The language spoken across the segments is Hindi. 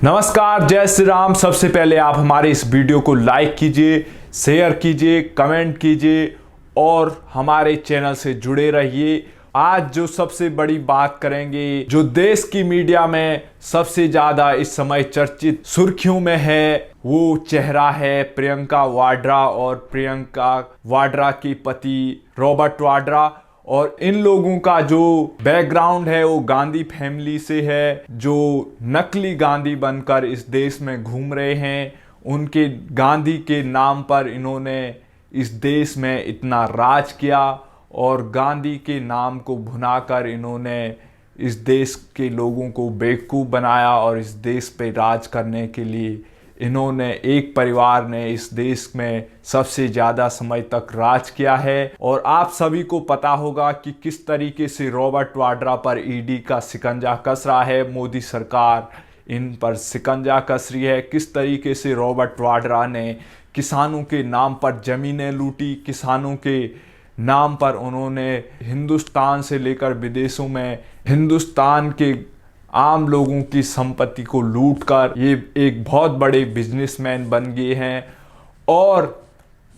नमस्कार, जय श्री राम। सबसे पहले आप हमारे इस वीडियो को लाइक कीजिए, शेयर कीजिए, कमेंट कीजिए और हमारे चैनल से जुड़े रहिए। आज जो सबसे बड़ी बात करेंगे, जो देश की मीडिया में सबसे ज्यादा इस समय चर्चित सुर्खियों में है, वो चेहरा है प्रियंका वाड्रा और प्रियंका वाड्रा के पति रॉबर्ट वाड्रा। और इन लोगों का जो बैकग्राउंड है वो गांधी फैमिली से है, जो नकली गांधी बनकर इस देश में घूम रहे हैं। उनके गांधी के नाम पर इन्होंने इस देश में इतना राज किया और गांधी के नाम को भुनाकर इन्होंने इस देश के लोगों को बेवकूफ़ बनाया और इस देश पे राज करने के लिए इन्होंने एक परिवार ने इस देश में सबसे ज़्यादा समय तक राज किया है। और आप सभी को पता होगा कि किस तरीके से रॉबर्ट वाड्रा पर ईडी का शिकंजा कस रहा है, मोदी सरकार इन पर शिकंजा कस रही है। किस तरीके से रॉबर्ट वाड्रा ने किसानों के नाम पर ज़मीनें लूटी, किसानों के नाम पर उन्होंने हिंदुस्तान से लेकर विदेशों में हिंदुस्तान के आम लोगों की संपत्ति को लूटकर ये एक बहुत बड़े बिजनेसमैन बन गए हैं। और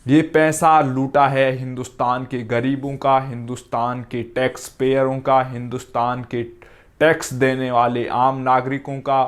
ये पैसा लूटा है हिंदुस्तान के गरीबों का, हिंदुस्तान के टैक्स पेयरों का, हिंदुस्तान के टैक्स देने वाले आम नागरिकों का।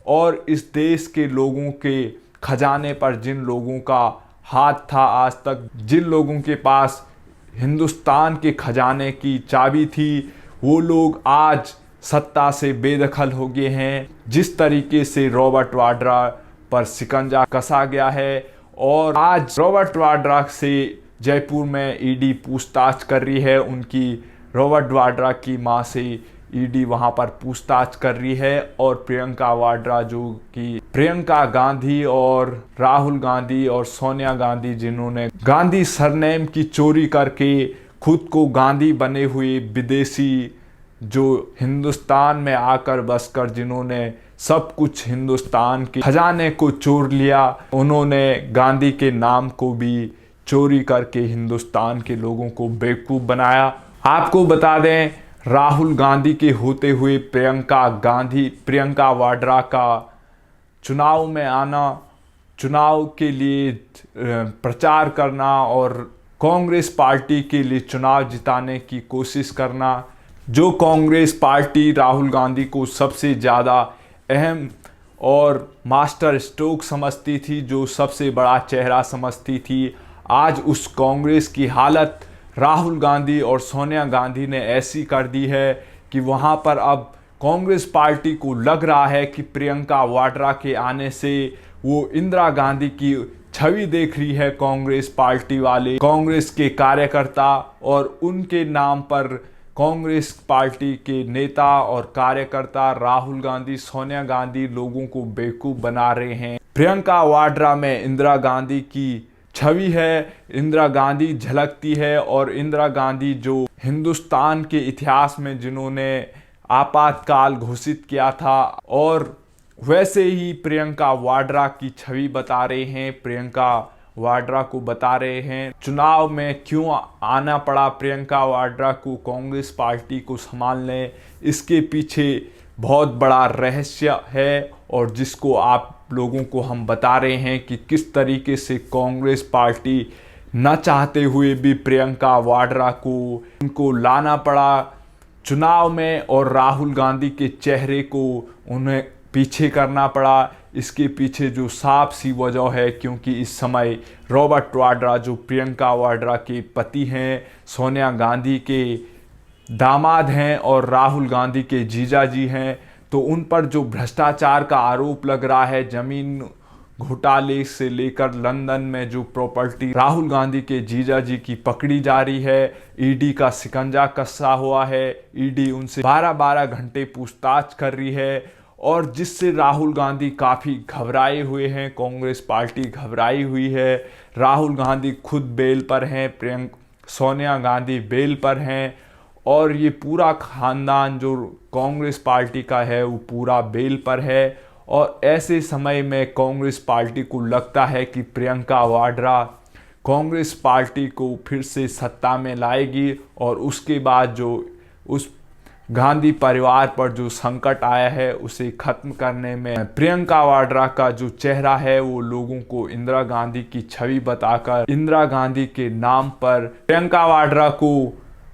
और इस देश के लोगों के खजाने पर जिन लोगों का हाथ था, आज तक जिन लोगों के पास हिंदुस्तान के खजाने की चाबी थी, वो लोग आज सत्ता से बेदखल हो गए हैं। जिस तरीके से रॉबर्ट वाड्रा पर शिकंजा कसा गया है और आज रॉबर्ट वाड्रा से जयपुर में ईडी पूछताछ कर रही है, उनकी रॉबर्ट वाड्रा की मां से ईडी वहां पर पूछताछ कर रही है। और प्रियंका वाड्रा, जो कि प्रियंका गांधी और राहुल गांधी और सोनिया गांधी, जिन्होंने गांधी सरनेम की चोरी करके खुद को गांधी बने हुए विदेशी जो हिंदुस्तान में आकर बसकर जिन्होंने सब कुछ हिंदुस्तान के खजाने को चोर लिया, उन्होंने गांधी के नाम को भी चोरी करके हिंदुस्तान के लोगों को बेवकूफ़ बनाया। आपको बता दें, राहुल गांधी के होते हुए प्रियंका वाड्रा का चुनाव में आना, चुनाव के लिए प्रचार करना और कांग्रेस पार्टी के लिए चुनाव जिताने की कोशिश करना, जो कांग्रेस पार्टी राहुल गांधी को सबसे ज़्यादा अहम और मास्टर स्ट्रोक समझती थी, जो सबसे बड़ा चेहरा समझती थी, आज उस कांग्रेस की हालत राहुल गांधी और सोनिया गांधी ने ऐसी कर दी है कि वहाँ पर अब कांग्रेस पार्टी को लग रहा है कि प्रियंका वाड्रा के आने से वो इंदिरा गांधी की छवि देख रही है। कांग्रेस पार्टी वाले, कांग्रेस के कार्यकर्ता और उनके नाम पर कांग्रेस पार्टी के नेता और कार्यकर्ता राहुल गांधी, सोनिया गांधी लोगों को बेवकूफ़ बना रहे हैं। प्रियंका वाड्रा में इंदिरा गांधी की छवि है, इंदिरा गांधी झलकती है। और इंदिरा गांधी जो हिंदुस्तान के इतिहास में जिन्होंने आपातकाल घोषित किया था, और वैसे ही प्रियंका वाड्रा की छवि बता रहे हैं, प्रियंका वाड्रा को बता रहे हैं। चुनाव में क्यों आना पड़ा प्रियंका वाड्रा को कांग्रेस पार्टी को संभालने, इसके पीछे बहुत बड़ा रहस्य है और जिसको आप लोगों को हम बता रहे हैं कि किस तरीके से कांग्रेस पार्टी न चाहते हुए भी प्रियंका वाड्रा को उनको लाना पड़ा चुनाव में और राहुल गांधी के चेहरे को उन्हें पीछे करना पड़ा। इसके पीछे जो साफ सी वजह है, क्योंकि इस समय रॉबर्ट वाड्रा जो प्रियंका वाड्रा के पति हैं, सोनिया गांधी के दामाद हैं और राहुल गांधी के जीजाजी हैं, तो उन पर जो भ्रष्टाचार का आरोप लग रहा है, ज़मीन घोटाले से लेकर लंदन में जो प्रॉपर्टी राहुल गांधी के जीजाजी की पकड़ी जा रही है, ईडी का शिकंजा कसा हुआ है, ईडी उनसे 12-12 घंटे पूछताछ कर रही है और जिससे राहुल गांधी काफ़ी घबराए हुए हैं, कांग्रेस पार्टी घबराई हुई है। राहुल गांधी खुद बेल पर हैं, सोनिया गांधी बेल पर हैं और ये पूरा खानदान जो कांग्रेस पार्टी का है वो पूरा बेल पर है। और ऐसे समय में कांग्रेस पार्टी को लगता है कि प्रियंका वाड्रा कांग्रेस पार्टी को फिर से सत्ता में लाएगी और उसके बाद जो उस गांधी परिवार पर जो संकट आया है उसे खत्म करने में प्रियंका वाड्रा का जो चेहरा है वो लोगों को इंदिरा गांधी की छवि बताकर इंदिरा गांधी के नाम पर प्रियंका वाड्रा को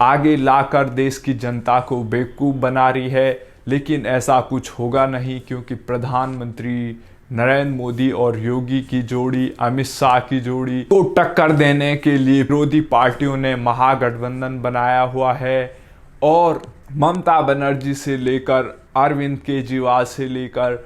आगे लाकर देश की जनता को बेवकूफ़ बना रही है। लेकिन ऐसा कुछ होगा नहीं, क्योंकि प्रधानमंत्री नरेंद्र मोदी और योगी की जोड़ी, अमित शाह की जोड़ी को टक्कर देने के लिए विरोधी पार्टियों ने महागठबंधन बनाया हुआ है। और ममता बनर्जी से लेकर अरविंद केजरीवाल से लेकर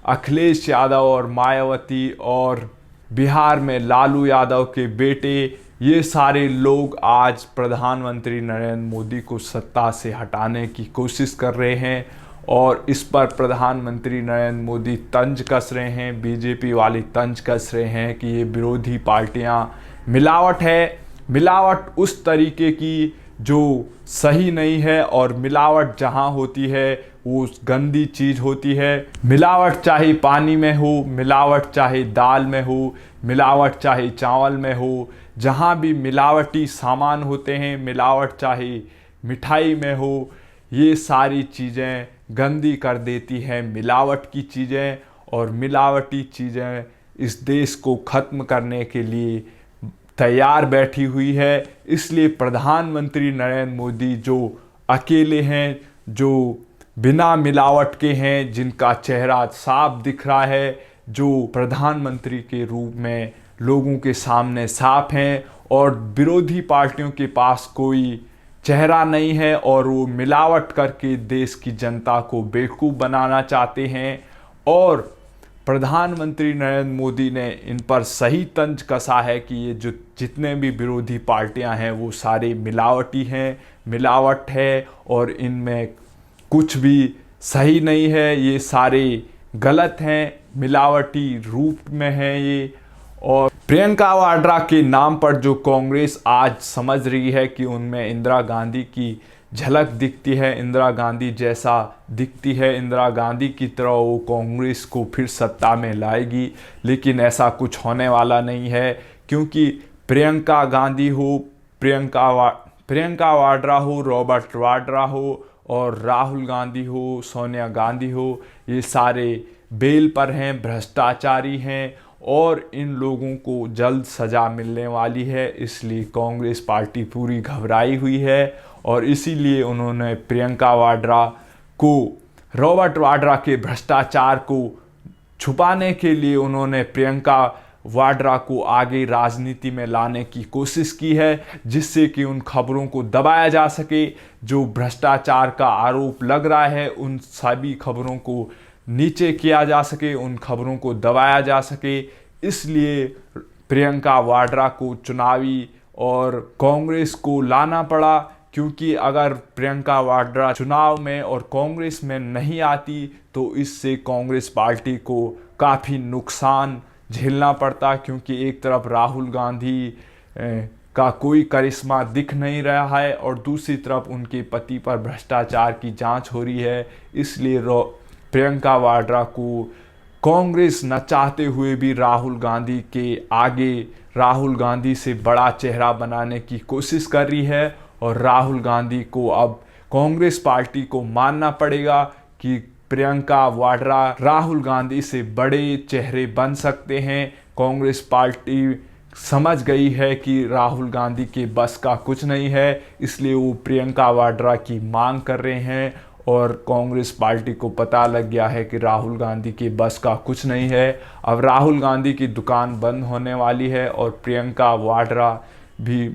अखिलेश यादव और मायावती और बिहार में लालू यादव के बेटे, ये सारे लोग आज प्रधानमंत्री नरेंद्र मोदी को सत्ता से हटाने की कोशिश कर रहे हैं। और इस पर प्रधानमंत्री नरेंद्र मोदी तंज कस रहे हैं, बीजेपी वाली तंज कस रहे हैं कि ये विरोधी पार्टियां मिलावट है, मिलावट उस तरीके की जो सही नहीं है। और मिलावट जहां होती है वो गंदी चीज़ होती है। मिलावट चाहे पानी में हो, मिलावट चाहे दाल में हो, मिलावट चाहे चावल में हो, जहां भी मिलावटी सामान होते हैं, मिलावट चाहे मिठाई में हो, ये सारी चीज़ें गंदी कर देती हैं मिलावट की चीज़ें। और मिलावटी चीज़ें इस देश को ख़त्म करने के लिए तैयार बैठी हुई है। इसलिए प्रधानमंत्री नरेंद्र मोदी जो अकेले हैं, जो बिना मिलावट के हैं, जिनका चेहरा साफ दिख रहा है, जो प्रधानमंत्री के रूप में लोगों के सामने साफ हैं, और विरोधी पार्टियों के पास कोई चेहरा नहीं है और वो मिलावट करके देश की जनता को बेवकूफ़ बनाना चाहते हैं। और प्रधानमंत्री नरेंद्र मोदी ने इन पर सही तंज कसा है कि ये जो जितने भी विरोधी पार्टियां हैं वो सारे मिलावटी हैं, मिलावट है और इनमें कुछ भी सही नहीं है, ये सारे गलत हैं, मिलावटी रूप में हैं ये। और प्रियंका वाड्रा के नाम पर जो कांग्रेस आज समझ रही है कि उनमें इंदिरा गांधी की झलक दिखती है, इंदिरा गांधी जैसा दिखती है, इंदिरा गांधी की तरह वो कांग्रेस को फिर सत्ता में लाएगी, लेकिन ऐसा कुछ होने वाला नहीं है। क्योंकि प्रियंका गांधी हो, प्रियंका वाड्रा हो, रॉबर्ट वाड्रा हो और राहुल गांधी हो, सोनिया गांधी हो, ये सारे बेल पर हैं, भ्रष्टाचारी हैं और इन लोगों को जल्द सज़ा मिलने वाली है। इसलिए कांग्रेस पार्टी पूरी घबराई हुई है और इसीलिए उन्होंने प्रियंका वाड्रा को, रॉबर्ट वाड्रा के भ्रष्टाचार को छुपाने के लिए उन्होंने प्रियंका वाड्रा को आगे राजनीति में लाने की कोशिश की है, जिससे कि उन खबरों को दबाया जा सके। जो भ्रष्टाचार का आरोप लग रहा है उन सभी खबरों को नीचे किया जा सके, उन खबरों को दबाया जा सके। इसलिए प्रियंका वाड्रा को चुनावी और कांग्रेस को लाना पड़ा, क्योंकि अगर प्रियंका वाड्रा चुनाव में और कांग्रेस में नहीं आती तो इससे कांग्रेस पार्टी को काफ़ी नुकसान झेलना पड़ता। क्योंकि एक तरफ राहुल गांधी का कोई करिश्मा दिख नहीं रहा है और दूसरी तरफ उनके पति पर भ्रष्टाचार की जांच हो रही है। इसलिए प्रियंका वाड्रा को कांग्रेस न चाहते हुए भी राहुल गांधी के आगे, राहुल गांधी से बड़ा चेहरा बनाने की कोशिश कर रही है। और राहुल गांधी को अब कांग्रेस पार्टी को मानना पड़ेगा कि प्रियंका वाड्रा राहुल गांधी से बड़े चेहरे बन सकते हैं। कांग्रेस पार्टी समझ गई है कि राहुल गांधी के बस का कुछ नहीं है, इसलिए वो प्रियंका वाड्रा की मांग कर रहे हैं। और कांग्रेस पार्टी को पता लग गया है कि राहुल गांधी के बस का कुछ नहीं है। अब राहुल गांधी की दुकान बंद होने वाली है और प्रियंका वाड्रा भी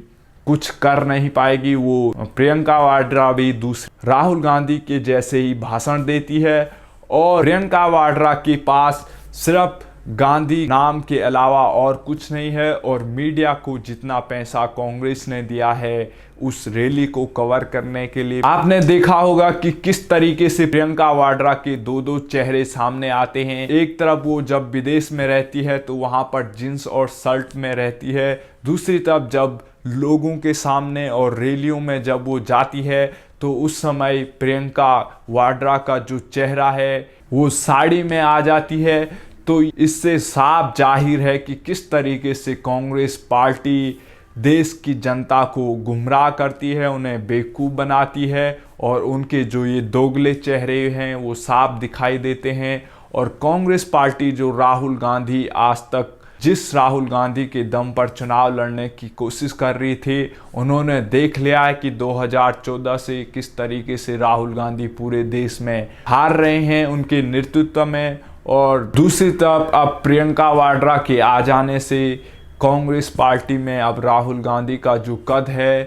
कुछ कर नहीं पाएगी। वो प्रियंका वाड्रा भी दूसरे राहुल गांधी के जैसे ही भाषण देती है और प्रियंका वाड्रा के पास सिर्फ गांधी नाम के अलावा और कुछ नहीं है। और मीडिया को जितना पैसा कांग्रेस ने दिया है उस रैली को कवर करने के लिए, आपने देखा होगा कि किस तरीके से प्रियंका वाड्रा के दो दो चेहरे सामने आते हैं। एक तरफ वो जब विदेश में रहती है तो वहां पर जींस और शर्ट में रहती है, दूसरी तरफ जब लोगों के सामने और रैलियों में जब वो जाती है तो उस समय प्रियंका वाड्रा का जो चेहरा है वो साड़ी में आ जाती है। तो इससे साफ जाहिर है कि किस तरीके से कांग्रेस पार्टी देश की जनता को गुमराह करती है, उन्हें बेवकूफ़ बनाती है और उनके जो ये दोगले चेहरे हैं वो साफ दिखाई देते हैं। और कांग्रेस पार्टी जो राहुल गांधी आज तक जिस राहुल गांधी के दम पर चुनाव लड़ने की कोशिश कर रही थी, उन्होंने देख लिया है कि 2014 से किस तरीके से राहुल गांधी पूरे देश में हार रहे हैं उनके नेतृत्व में। और दूसरी तरफ अब प्रियंका वाड्रा के आ जाने से कांग्रेस पार्टी में अब राहुल गांधी का जो कद है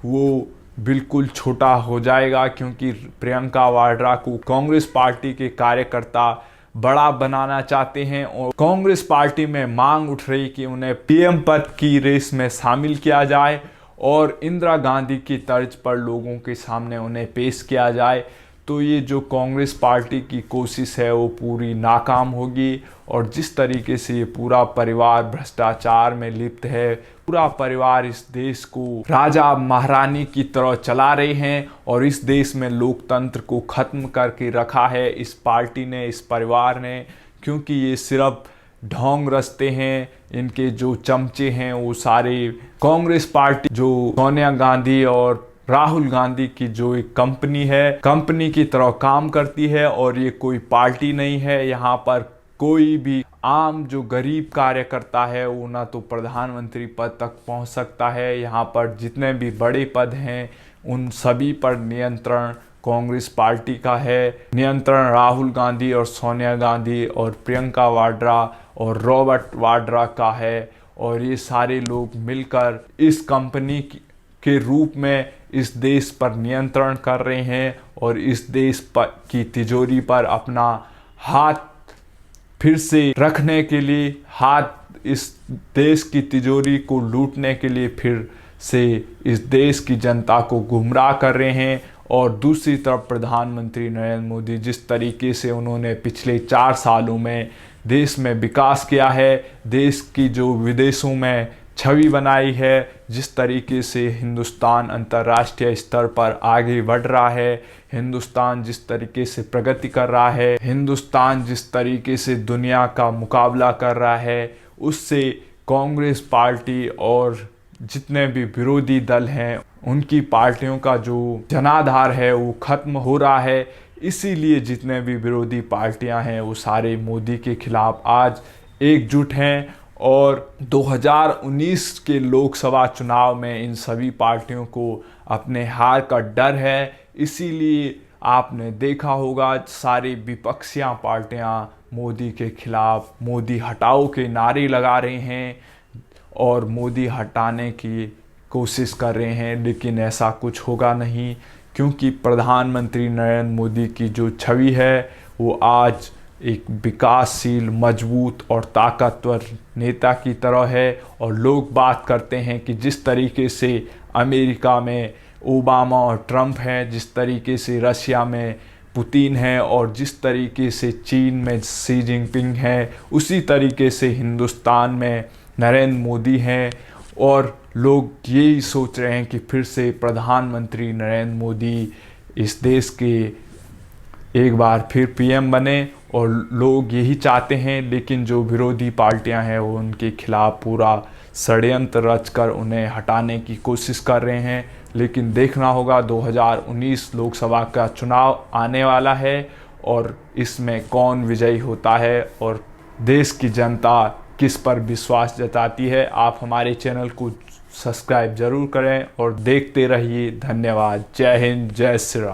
वो बिल्कुल छोटा हो जाएगा, क्योंकि प्रियंका वाड्रा को कांग्रेस पार्टी के कार्यकर्ता बड़ा बनाना चाहते हैं और कांग्रेस पार्टी में मांग उठ रही कि उन्हें पीएम पद की रेस में शामिल किया जाए और इंदिरा गांधी की तर्ज पर लोगों के सामने उन्हें पेश किया जाए। तो ये जो कांग्रेस पार्टी की कोशिश है वो पूरी नाकाम होगी। और जिस तरीके से ये पूरा परिवार भ्रष्टाचार में लिप्त है, पूरा परिवार इस देश को राजा महारानी की तरह चला रहे हैं और इस देश में लोकतंत्र को ख़त्म करके रखा है इस पार्टी ने, इस परिवार ने, क्योंकि ये सिर्फ ढोंग रचते हैं। इनके जो चमचे हैं वो सारे कांग्रेस पार्टी जो सोनिया गांधी और राहुल गांधी की जो एक कंपनी है, कंपनी की तरह काम करती है और ये कोई पार्टी नहीं है। यहाँ पर कोई भी आम जो गरीब कार्यकर्ता है वो ना तो प्रधानमंत्री पद तक पहुँच सकता है। यहाँ पर जितने भी बड़े पद हैं उन सभी पर नियंत्रण कांग्रेस पार्टी का है। नियंत्रण राहुल गांधी और सोनिया गांधी और प्रियंका वाड्रा और रॉबर्ट वाड्रा का है। और ये सारे लोग मिलकर इस कंपनी के रूप में इस देश पर नियंत्रण कर रहे हैं और इस देश की तिजोरी पर अपना हाथ फिर से रखने के लिए, हाथ इस देश की तिजोरी को लूटने के लिए फिर से इस देश की जनता को गुमराह कर रहे हैं। और दूसरी तरफ प्रधानमंत्री नरेंद्र मोदी जिस तरीके से उन्होंने पिछले 4 सालों में देश में विकास किया है, देश की जो विदेशों में छवि बनाई है, जिस तरीके से हिंदुस्तान अंतर्राष्ट्रीय स्तर पर आगे बढ़ रहा है, हिंदुस्तान जिस तरीके से प्रगति कर रहा है, हिंदुस्तान जिस तरीके से दुनिया का मुकाबला कर रहा है, उससे कांग्रेस पार्टी और जितने भी विरोधी दल हैं उनकी पार्टियों का जो जनाधार है वो ख़त्म हो रहा है। इसीलिए जितने भी विरोधी पार्टियां हैं वो सारे मोदी के खिलाफ आज एकजुट हैं। और 2019 के लोकसभा चुनाव में इन सभी पार्टियों को अपने हार का डर है। इसीलिए आपने देखा होगा सारी विपक्षी पार्टियां मोदी के खिलाफ मोदी हटाओ के नारे लगा रहे हैं और मोदी हटाने की कोशिश कर रहे हैं, लेकिन ऐसा कुछ होगा नहीं, क्योंकि प्रधानमंत्री नरेंद्र मोदी की जो छवि है वो आज एक विकासशील, मजबूत और ताकतवर नेता की तरह है। और लोग बात करते हैं कि जिस तरीके से अमेरिका में ओबामा और ट्रंप हैं, जिस तरीके से रशिया में पुतिन है और जिस तरीके से चीन में शी जिनपिंग है, उसी तरीके से हिंदुस्तान में नरेंद्र मोदी हैं। और लोग यही सोच रहे हैं कि फिर से प्रधानमंत्री नरेंद्र मोदी इस देश के एक बार फिर पीएम बने और लोग यही चाहते हैं। लेकिन जो विरोधी पार्टियां हैं वो उनके खिलाफ पूरा षड्यंत्र रचकर उन्हें हटाने की कोशिश कर रहे हैं। लेकिन देखना होगा 2019 लोकसभा का चुनाव आने वाला है और इसमें कौन विजयी होता है और देश की जनता किस पर विश्वास जताती है। आप हमारे चैनल को सब्सक्राइब जरूर करें और देखते रहिए। धन्यवाद। जय हिंद, जय श्री राम।